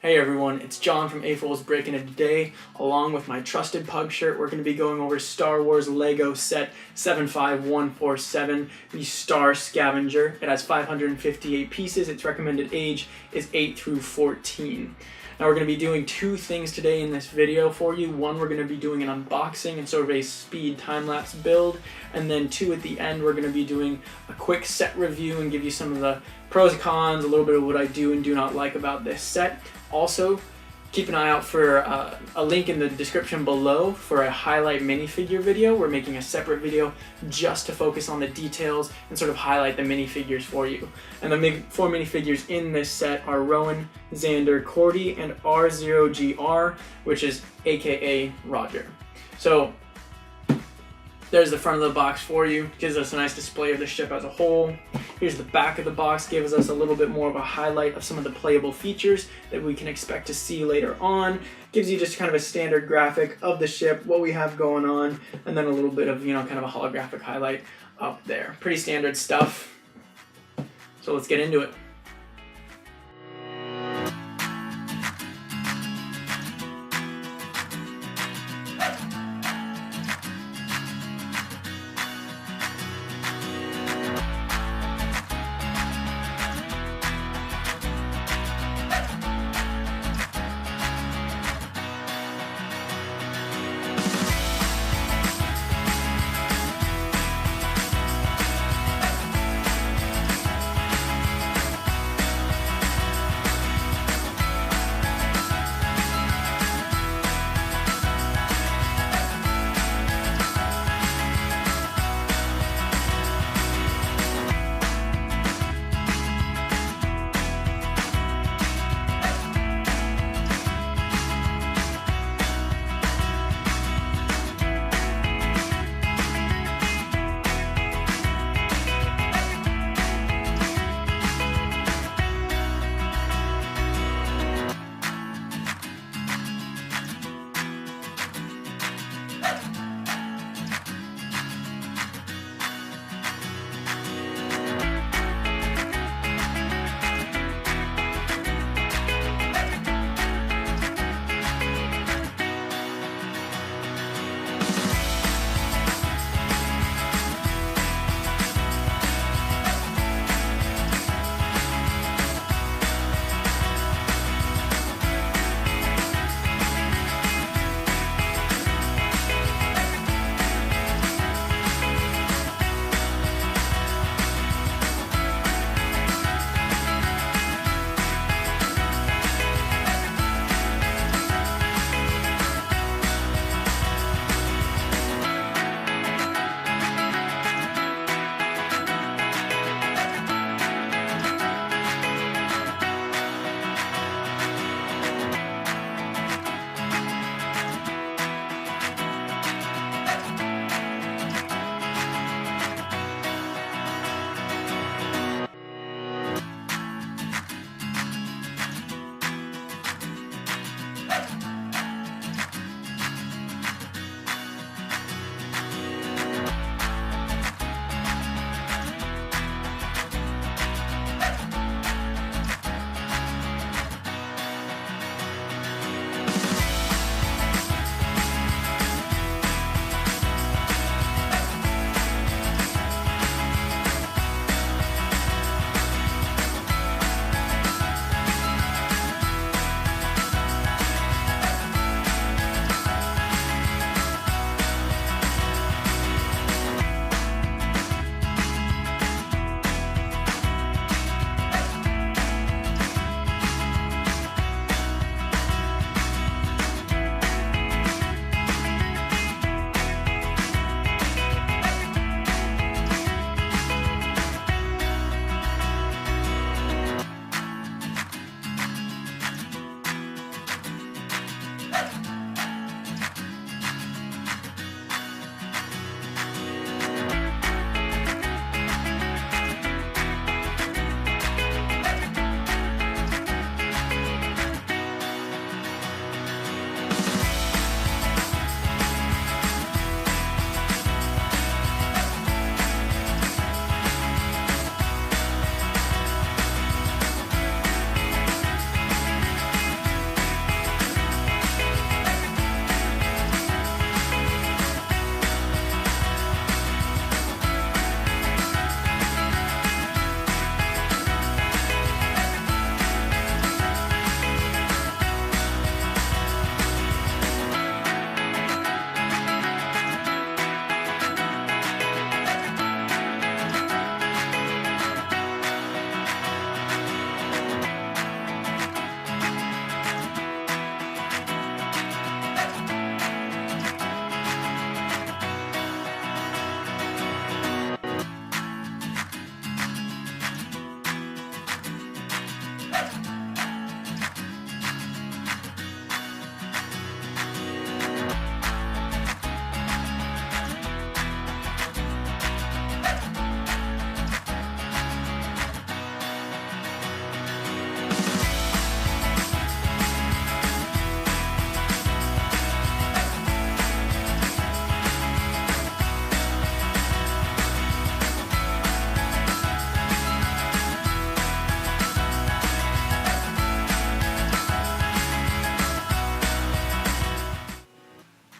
Hey everyone, it's John from AFOL's Breaking It Today. Along with my trusted pug shirt, we're going to be going over Star Wars Lego set 75147, the Starscavenger. It has 558 pieces. Its recommended age is 8 through 14. Now we're going to be doing two things today in this video for you. One, we're going to be doing an unboxing and sort of a speed time-lapse build. And then two, at the end, we're going to be doing a quick set review and give you some of the pros and cons, a little bit of what I do and do not like about this set. Also, keep an eye out for a link in the description below for a highlight minifigure video. We're making a separate video just to focus on the details and sort of highlight the minifigures for you. And the four minifigures in this set are Rowan, Xander, Cordy, and R0GR, which is aka Roger. So there's the front of the box for you. Gives us a nice display of the ship as a whole. Here's the back of the box. Gives us a little bit more of a highlight of some of the playable features that we can expect to see later on. Gives you just kind of a standard graphic of the ship, what we have going on, and then a little bit of, kind of a holographic highlight up there. Pretty standard stuff. So let's get into it.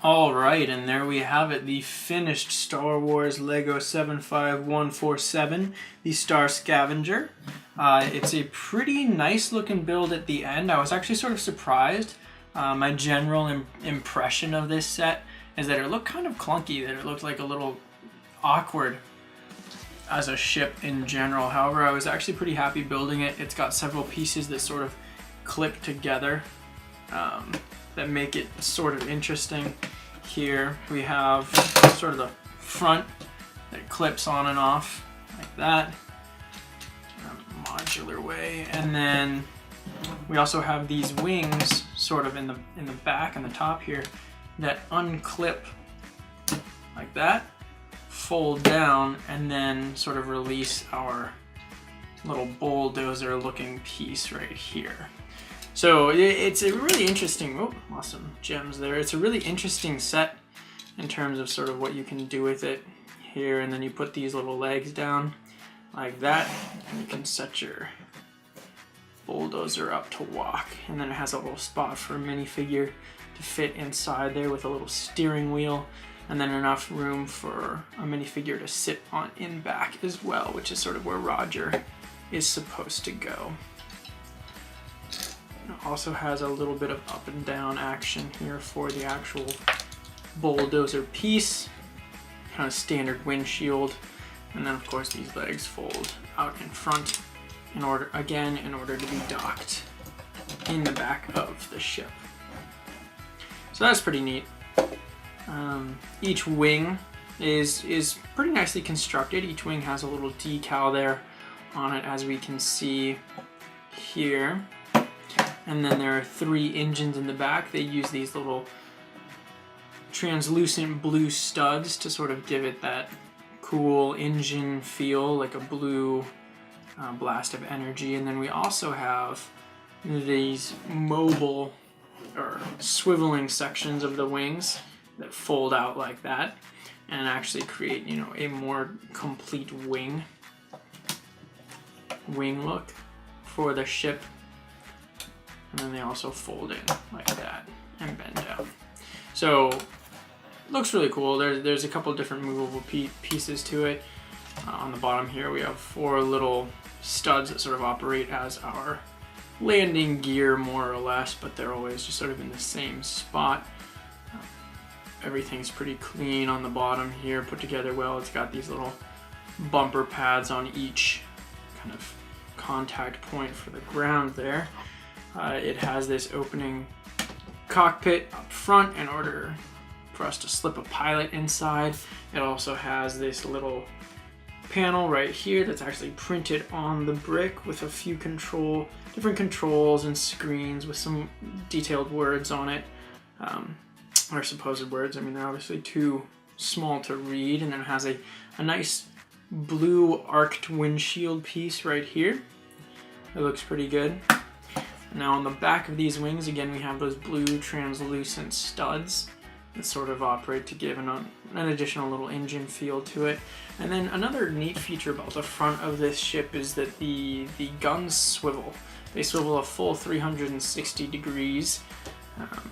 Alright, and there we have it, the finished Star Wars Lego 75147, the Starscavenger. It's a pretty nice looking build at the end. I was actually sort of surprised. My general impression of this set is that it looked kind of clunky, that it looked like a little awkward as a ship in general. However, I was actually pretty happy building it. It's got several pieces that sort of clip together that make it sort of interesting. Here we have sort of the front that clips on and off like that, in a modular way, and then we also have these wings sort of in the back and the top here that unclip like that, fold down, and then sort of release our little bulldozer looking piece right here. So it's a really interesting, oh, lost some gems there. It's a really interesting set in terms of sort of what you can do with it here. And then you put these little legs down like that, and you can set your bulldozer up to walk. And then it has a little spot for a minifigure to fit inside there with a little steering wheel, and then enough room for a minifigure to sit on in back as well, which is sort of where Roger is supposed to go. It also has a little bit of up and down action here for the actual bulldozer piece, kind of standard windshield, and then of course these legs fold out in front in order to be docked in the back of the ship. So that's pretty neat. Each wing is pretty nicely constructed. Each wing has a little decal there on it, as we can see here. And then there are 3 engines in the back. They use these little translucent blue studs to sort of give it that cool engine feel, like a blue blast of energy. And then we also have these mobile or swiveling sections of the wings that fold out like that and actually create, you know, a more complete wing look for the ship. And then they also fold in like that and bend down. So looks really cool. There's a couple different movable pieces to it. On the bottom here we have 4 little studs that sort of operate as our landing gear more or less, but they're always just sort of in the same spot. Everything's pretty clean on the bottom here, put together well. It's got these little bumper pads on each kind of contact point for the ground there. It has this opening cockpit up front in order for us to slip a pilot inside. It also has this little panel right here that's actually printed on the brick with a few different controls and screens with some detailed words on it, or supposed words. I mean, they're obviously too small to read. And then it has a nice blue arced windshield piece right here. It looks pretty good. Now on the back of these wings, again, we have those blue translucent studs that sort of operate to give an additional little engine feel to it. And then another neat feature about the front of this ship is that the guns swivel. They swivel a full 360 degrees.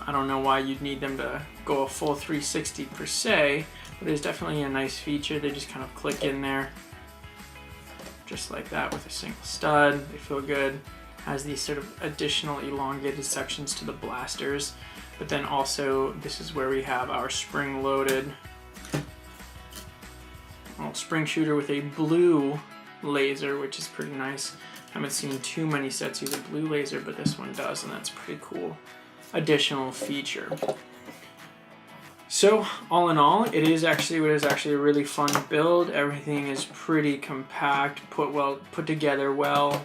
I don't know why you'd need them to go a full 360 per se, but it's definitely a nice feature. They just kind of click in there just like that with a single stud. They feel good. Has these sort of additional elongated sections to the blasters, but then also this is where we have our spring-loaded spring shooter with a blue laser, which is pretty nice. Haven't seen too many sets use a blue laser, but this one does, and that's a pretty cool additional feature. So all in all, it was actually a really fun build. Everything is pretty compact, put together well.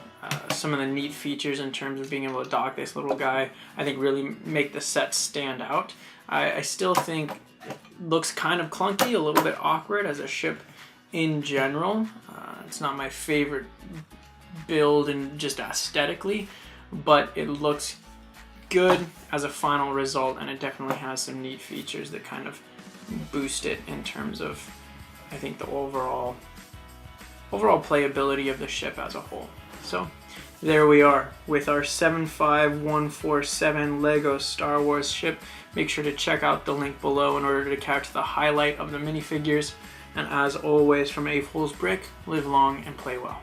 Some of the neat features in terms of being able to dock this little guy, I think, really make the set stand out. I still think it looks kind of clunky, a little bit awkward as a ship in general. It's not my favorite build and just aesthetically, but it looks good as a final result, and it definitely has some neat features that kind of boost it in terms of, I think, the overall playability of the ship as a whole. So there we are with our 75147 Lego Star Wars ship. Make sure to check out the link below in order to catch the highlight of the minifigures. And as always, from AFOL's Brick, live long and play well.